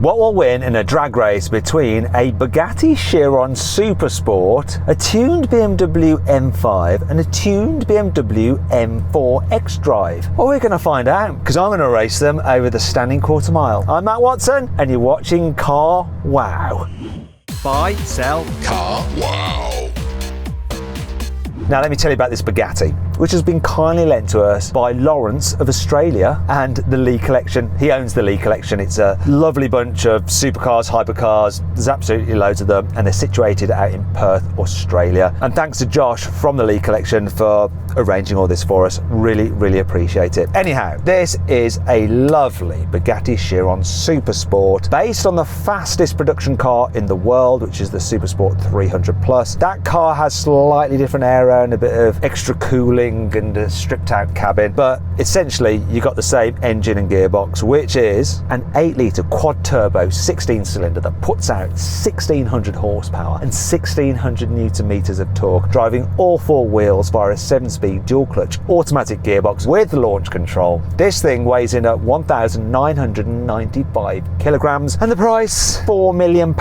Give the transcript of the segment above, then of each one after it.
What will win in a drag race between a Bugatti Chiron Super Sport, a tuned BMW M5 and a tuned BMW M4 X-Drive? Well, we're going to find out, because I'm going to race them over the standing quarter mile. I'm Matt Watson, and you're watching Car Wow. Buy, sell, Car Wow. Now let me tell you about this Bugatti, which has been kindly lent to us by Lawrence of Australia and the Lee Collection. He owns the Lee Collection. It's a lovely bunch of supercars, hypercars. There's absolutely loads of them, and they're situated out in Perth, Australia. And thanks to Josh from the Lee Collection for arranging all this for us. Really, really appreciate it. Anyhow, this is a lovely Bugatti Chiron Super Sport based on the fastest production car in the world, which is the Super Sport 300 Plus. That car has slightly different aero and a bit of extra cooling and a stripped out cabin, but essentially you got the same engine and gearbox, which is an 8-litre quad turbo 16 cylinder that puts out 1600 horsepower and 1600 newton meters of torque, driving all four wheels via a 7-speed dual clutch automatic gearbox with launch control. This thing weighs in at 1,995 kilograms, and the price £4 million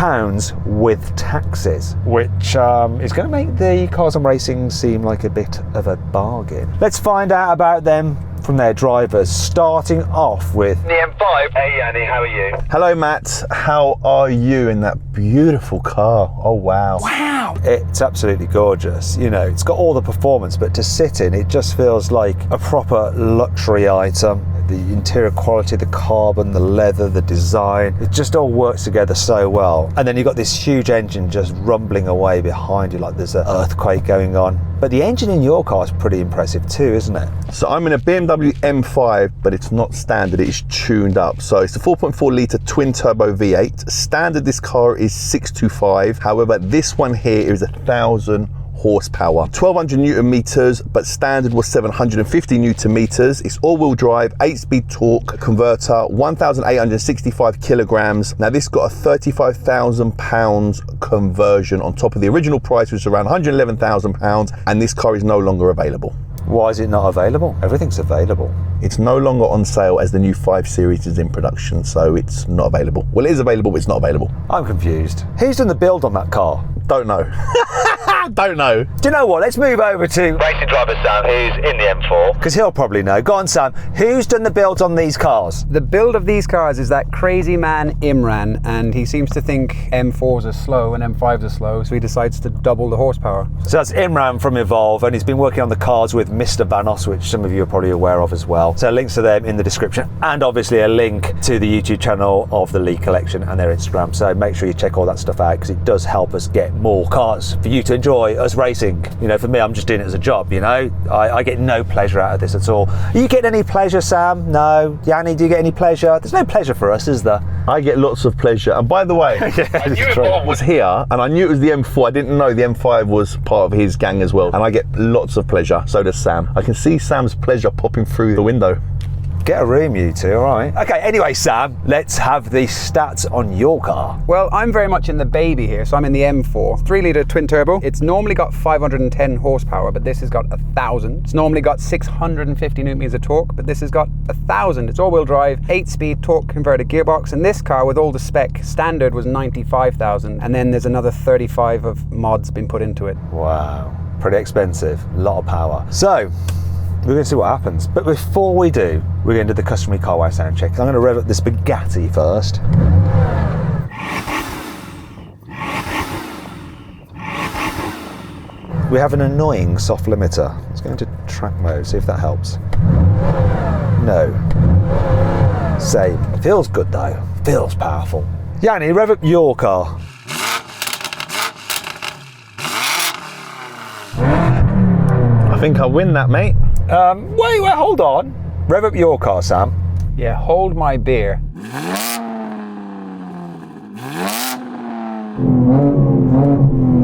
with taxes, which is going to make the Cars and Racing seem like a bit of a bargain. Let's find out about them from their drivers, starting off with the M5. Hey Yanni, how are you? Hello Matt, how are you in that beautiful car? Oh wow. Wow! It's absolutely gorgeous. You know, it's got all the performance, but to sit in, it just feels like a proper luxury item. The interior quality, the carbon, the leather, the design, it just all works together so well. And then you've got this huge engine just rumbling away behind you like there's an earthquake going on. But the engine in your car is pretty impressive too, isn't it? So I'm in a BMW M5, but it's not standard, it's tuned up. So it's a 4.4 litre twin turbo V8. Standard this car is 625. However, this one here is 1,000 horsepower, 1200 newton meters, but standard was 750 newton meters. It's all-wheel drive, 8-speed torque converter, 1,865 kilograms. Now this got a £35,000 conversion on top of the original price, which was around £111,000, and this car is no longer available. Why is it not available? Everything's available. It's no longer on sale as the new 5 Series is in production, so it's not available. Well, it is available, but it's not available. I'm confused. Who's done the build on that car? Don't know. Don't know. Do you know what? Let's move over to racing driver Sam, who's in the M4, because he'll probably know. Go on, Sam. Who's done the builds on these cars? The build of these cars is that crazy man Imran, and he seems to think M4s are slow and M5s are slow, so he decides to double the horsepower. So that's Imran from Evolve, and he's been working on the cars with Mr. Vanos, which some of you are probably aware of as well. So links to them in the description, and obviously a link to the YouTube channel of the Lee Collection and their Instagram. So make sure you check all that stuff out, because it does help us get more cars for you to enjoy us racing. You know, for me, I'm just doing it as a job, you know. I get no pleasure out of this at all. Are you getting any pleasure, Sam? No. Yanni, do you get any pleasure? There's no pleasure for us, is there? I get lots of pleasure. And by the way, I knew it was here, and I knew it was the M4. I didn't know the M5 was part of his gang as well. And I get lots of pleasure. So does Sam. I can see Sam's pleasure popping through the window. Get a room, you two, all right? Okay, anyway, Sam, let's have the stats on your car. Well, I'm very much in the baby here, so I'm in the M4. 3-litre twin turbo. It's normally got 510 horsepower, but this has got 1,000. It's normally got 650 newton meters of torque, but this has got 1,000. It's all-wheel drive, 8-speed torque converted gearbox, and this car, with all the spec, standard was 95,000, and then there's another 35 of mods been put into it. Wow, pretty expensive, a lot of power. So, we're going to see what happens. But before we do, we're going to do the customary car wow sound check. I'm going to rev up this Bugatti first. We have an annoying soft limiter. Let's go into track mode, see if that helps. No. Same. Feels good though. Feels powerful. Yanni, rev up your car. I think I win that, mate. Wait, hold on. Rev up your car, Sam. Yeah, hold my beer.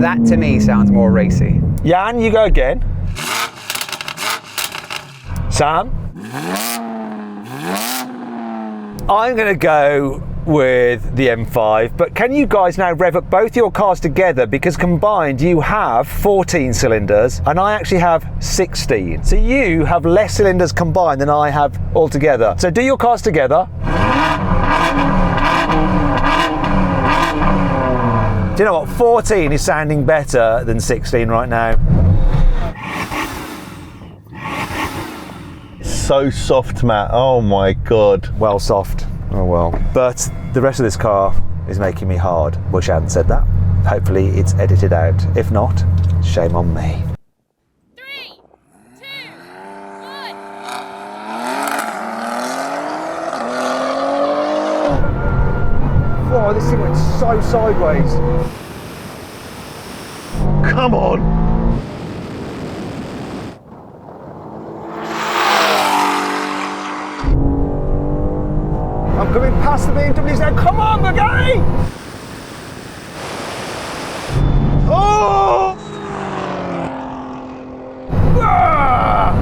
That to me sounds more racy. Jan, you go again. Sam? I'm going to go with the M5, but can you guys now rev up both your cars together, because combined you have 14 cylinders and I actually have 16. So you have less cylinders combined than I have altogether. So do your cars together. Do you know what? 14 is sounding better than 16 right now. So soft, Matt. Oh my God. Well, soft. Oh well. But the rest of this car is making me hard. Wish I hadn't said that. Hopefully it's edited out. If not, shame on me. 3, 2, 1. Oh, this thing went so sideways. Come on. I'm coming past the BMWs now. Come on, Bugatti! Oh! Ah!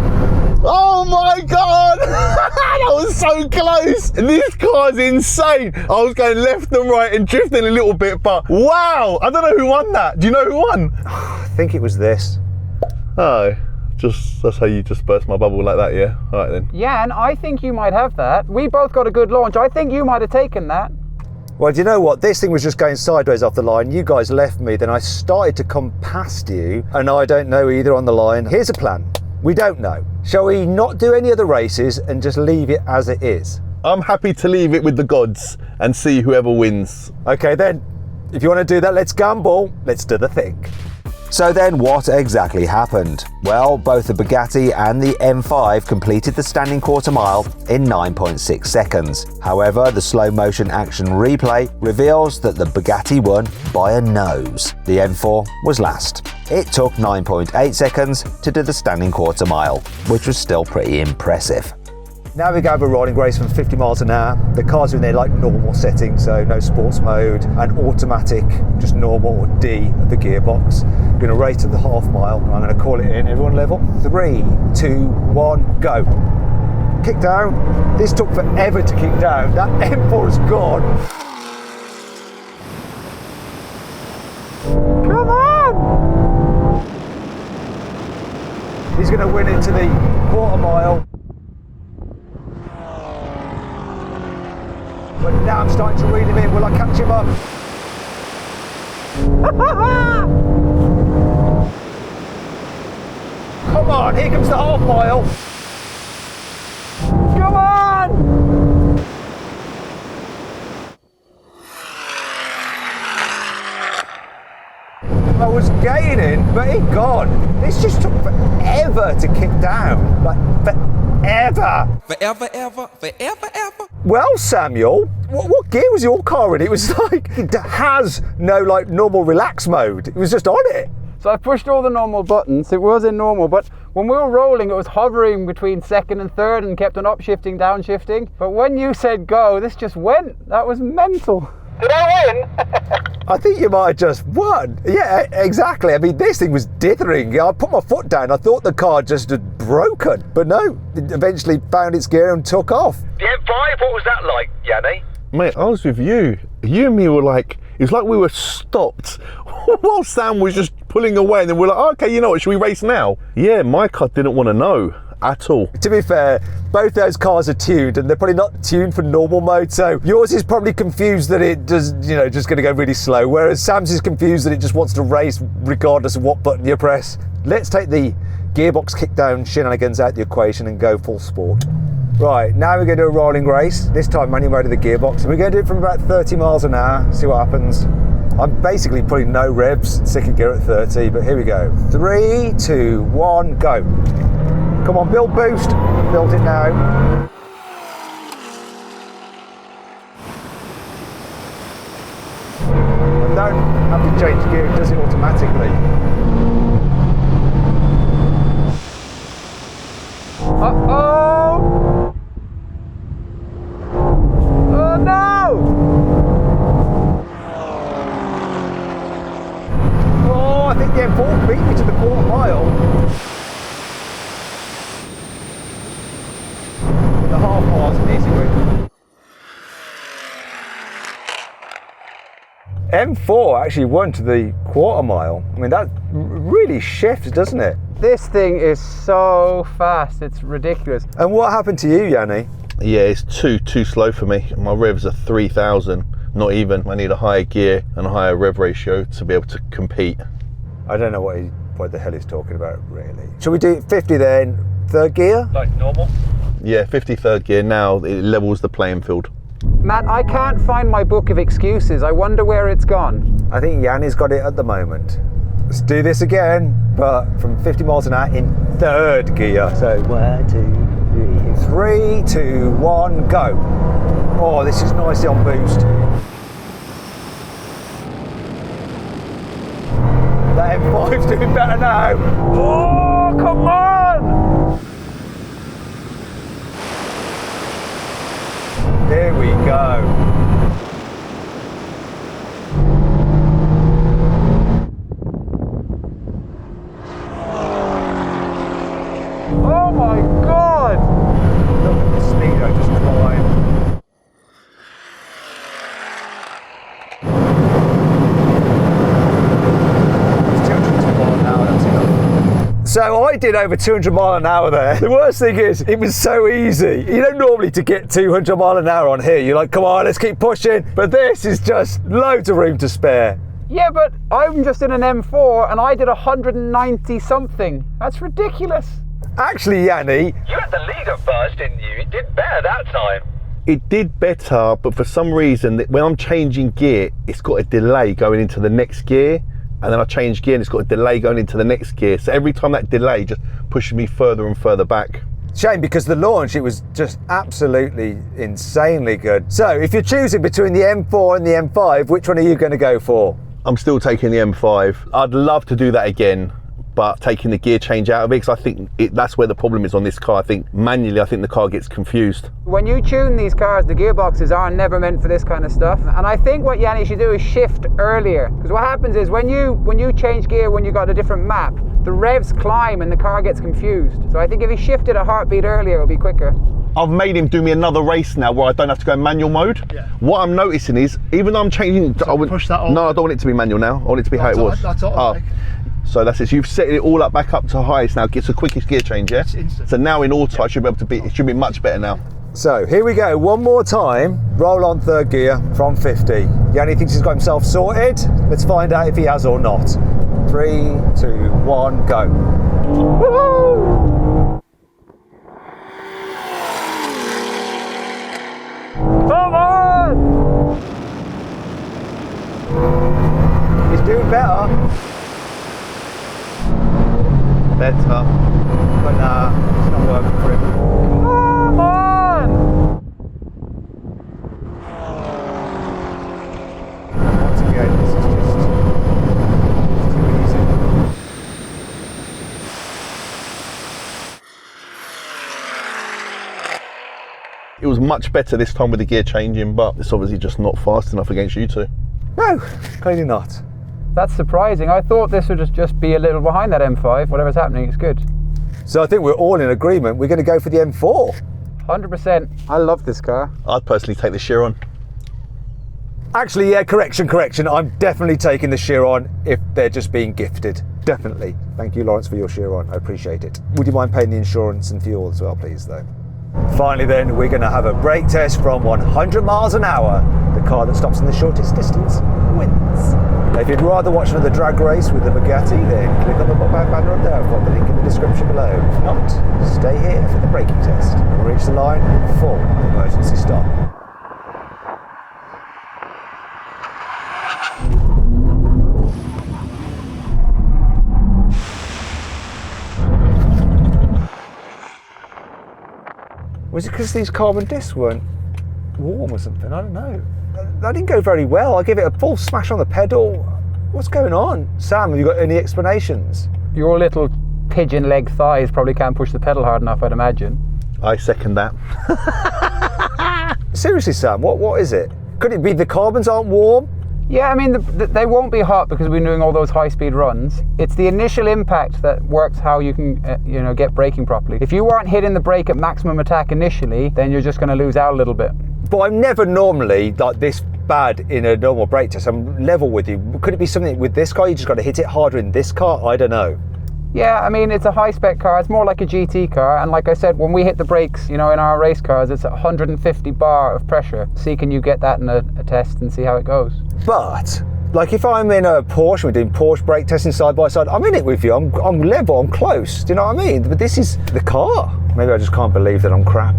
Oh my God! That was so close! This car's insane! I was going left and right and drifting a little bit, but wow! I don't know who won that. Do you know who won? I think it was this. Oh, that's how you just burst my bubble like that, yeah? All right then. Jan, I think you might have that. We both got a good launch. I think you might have taken that. Well, do you know what? This thing was just going sideways off the line. You guys left me, then I started to come past you, and I don't know either on the line. Here's a plan. We don't know. Shall we not do any other races and just leave it as it is? I'm happy to leave it with the gods and see whoever wins. Okay then, if you want to do that, let's gamble. Let's do the thing. So then what exactly happened? Well, both the Bugatti and the M5 completed the standing quarter mile in 9.6 seconds. However, the slow motion action replay reveals that the Bugatti won by a nose. The M4 was last. It took 9.8 seconds to do the standing quarter mile, which was still pretty impressive. Now we go over a rolling race from 50 miles an hour. The cars are in their like normal settings, so no sports mode and automatic, just normal or D of the gearbox. We're going to race to the half mile. I'm going to call it in. Everyone level. 3, 2, 1, go. Kick down. This took forever to kick down. That M4 is gone. Come on! He's going to win it to the quarter mile. But now I'm starting to reel him in. Will I catch him up? Come on, here comes the half mile. Come on! I was gaining, but he gone. This just took forever to kick down. Like, forever. Forever, ever, forever, ever. Well, Samuel, what gear was your car in? It was like, it has no like normal relax mode. It was just on it. So I pushed all the normal buttons. It was in normal, but when we were rolling, it was hovering between second and third and kept on upshifting, downshifting. But when you said go, this just went. That was mental. Did I win? I think you might have just won. Yeah, exactly. I mean, this thing was dithering. I put my foot down. I thought the car just had broken. But no, it eventually found its gear and took off. The M5, what was that like, Yanni? Mate, I was with you. You and me were like, it was like we were stopped while Sam was just pulling away, and then we're like, oh, okay, you know what, should we race now? Yeah, my car didn't want to know at all. To be fair, both those cars are tuned, and they're probably not tuned for normal mode, so yours is probably confused that it does, you know, just going to go really slow, whereas Sam's is confused that it just wants to race regardless of what button you press. Let's take the gearbox kickdown shenanigans out the equation and go full sport. Right, now we're going to do a rolling race, this time manual mode of the gearbox, and we're going to do it from about 30 miles an hour, see what happens. I'm basically putting no revs, second gear at 30, but here we go. 3, 2, 1, go. Come on, build boost. Build it now. I don't have to change gear, it does it automatically. Uh-oh! Oh no! Oh, I think the M4 beat me to the quarter mile. The half mile's an easy win. M4 actually won to the quarter mile. I mean, that really shifts, doesn't it? This thing is so fast, it's ridiculous. And what happened to you, Yanni? Yeah, it's too slow for me. My revs are 3,000. Not even. I need a higher gear and a higher rev ratio to be able to compete. I don't know what the hell he's talking about, really. Shall we do 50 then, third gear? Like normal? Yeah, 50 third gear now, it levels the playing field. Matt, I can't find my book of excuses. I wonder where it's gone. I think Yanni's got it at the moment. Let's do this again, but from 50 miles an hour in third gear. So 1, 2, 3. 3, 2, 1, go. Oh, this is nicely on boost. That M5's doing better now. Oh, come on! There we go. Oh my God! Look at the speed I just climbed. It's 200 miles an hour, that's enough. So I did over 200 miles an hour there. The worst thing is, it was so easy. You don't normally to get 200 miles an hour on here. You're like, come on, let's keep pushing. But this is just loads of room to spare. Yeah, but I'm just in an M4 and I did 190 something. That's ridiculous. Actually, Yanni, You had the lead at first, didn't you? It did better that time. It did better, but for some reason, when I'm changing gear, it's got a delay going into the next gear. And then I change gear and it's got a delay going into the next gear. So every time that delay just pushes me further and further back. shame because the launch, it was just absolutely insanely good. So if you're choosing between the M4 and the M5, which one are you going to go for? I'm still taking the M5. I'd love to do that again, but taking the gear change out of it, because I think that's where the problem is on this car. I think manually, I think the car gets confused. When you tune these cars, the gearboxes are never meant for this kind of stuff. And I think what Yanni should do is shift earlier. Because what happens is when you change gear, when you got a different map, the revs climb and the car gets confused. So I think if he shifted a heartbeat earlier, it'll be quicker. I've made him do me another race now where I don't have to go in manual mode. Yeah. What I'm noticing is, even though I'm changing, So push that on. No, I don't want it to be manual now. I want it to be how it was. That's automatic. So that's it. So you've set it all up back up to highest now. It's the quickest gear change, yeah? It's instant. So now in auto, I should be able to be. It should be much better now. So here we go, one more time. Roll on third gear from 50. Yanni thinks he's got himself sorted. Let's find out if he has or not. 3, 2, 1, go. Woohoo! Come on! He's doing better. Better. But nah, it's not working for him. Come on! Once again, this is just too easy. It was much better this time with the gear changing, but it's obviously just not fast enough against you two. No, clearly not. That's surprising. I thought this would just be a little behind that M5. Whatever's happening, it's good. So I think we're all in agreement. We're going to go for the M4. 100%. I love this car. I'd personally take the Chiron. Actually, yeah, correction. I'm definitely taking the Chiron if they're just being gifted. Definitely. Thank you, Lawrence, for your Chiron. I appreciate it. Would you mind paying the insurance and fuel as well, please, though? Finally, then, we're going to have a brake test from 100 miles an hour. The car that stops in the shortest distance wins. Now, if you'd rather watch another drag race with the Bugatti, then click on the pop-out banner up there. I've got the link in the description below. If not, stay here for the braking test. We'll reach the line full emergency stop. Was it because these carbon discs weren't warm or something? I don't know. That didn't go very well. I gave it a full smash on the pedal. What's going on? Sam, have you got any explanations? Your little pigeon leg thighs probably can't push the pedal hard enough, I'd imagine. I second that. Seriously, Sam, what is it? Could it be the carbons aren't warm? Yeah, I mean, they won't be hot because we've been doing all those high-speed runs. It's the initial impact that works how you can, get braking properly. If you weren't hitting the brake at maximum attack initially, then you're just going to lose out a little bit. But I'm never normally like this bad in a normal brake test. I'm level with you. Could it be something with this car? You just got to hit it harder in this car? I don't know. Yeah, I mean, it's a high-spec car. It's more like a GT car. And like I said, when we hit the brakes, in our race cars, it's 150 bar of pressure. See, can you get that in a test and see how it goes? But, like if I'm in a Porsche, we're doing Porsche brake testing side by side, I'm in it with you. I'm level, I'm close. Do you know what I mean? But this is the car. Maybe I just can't believe that I'm crap.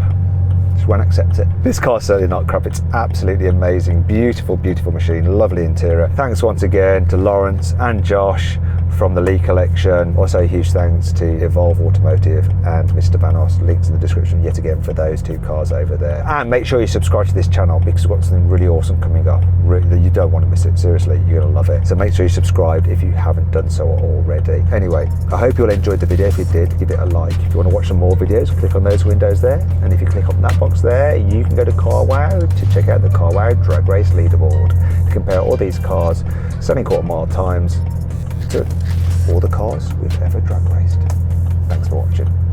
Just won't accept it. This car's certainly not crap. It's absolutely amazing. Beautiful, beautiful machine. Lovely interior. Thanks once again to Lawrence and Josh from the Lee collection. Also a huge thanks to Evolve Automotive and Mr. Vanos. Links in the description yet again for those two cars over there. And make sure you subscribe to this channel because we've got something really awesome coming up. Really, you don't want to miss it. Seriously, you're gonna love it. So make sure you subscribe if you haven't done so already. Anyway, I hope you all enjoyed the video. If you did, give it a like. If you want to watch some more videos, click on those windows there. And if you click on that box there, you can go to CarWow to check out the CarWow drag race leaderboard to compare all these cars, selling quarter-mile times to all the cars we've ever drag raced. Thanks for watching.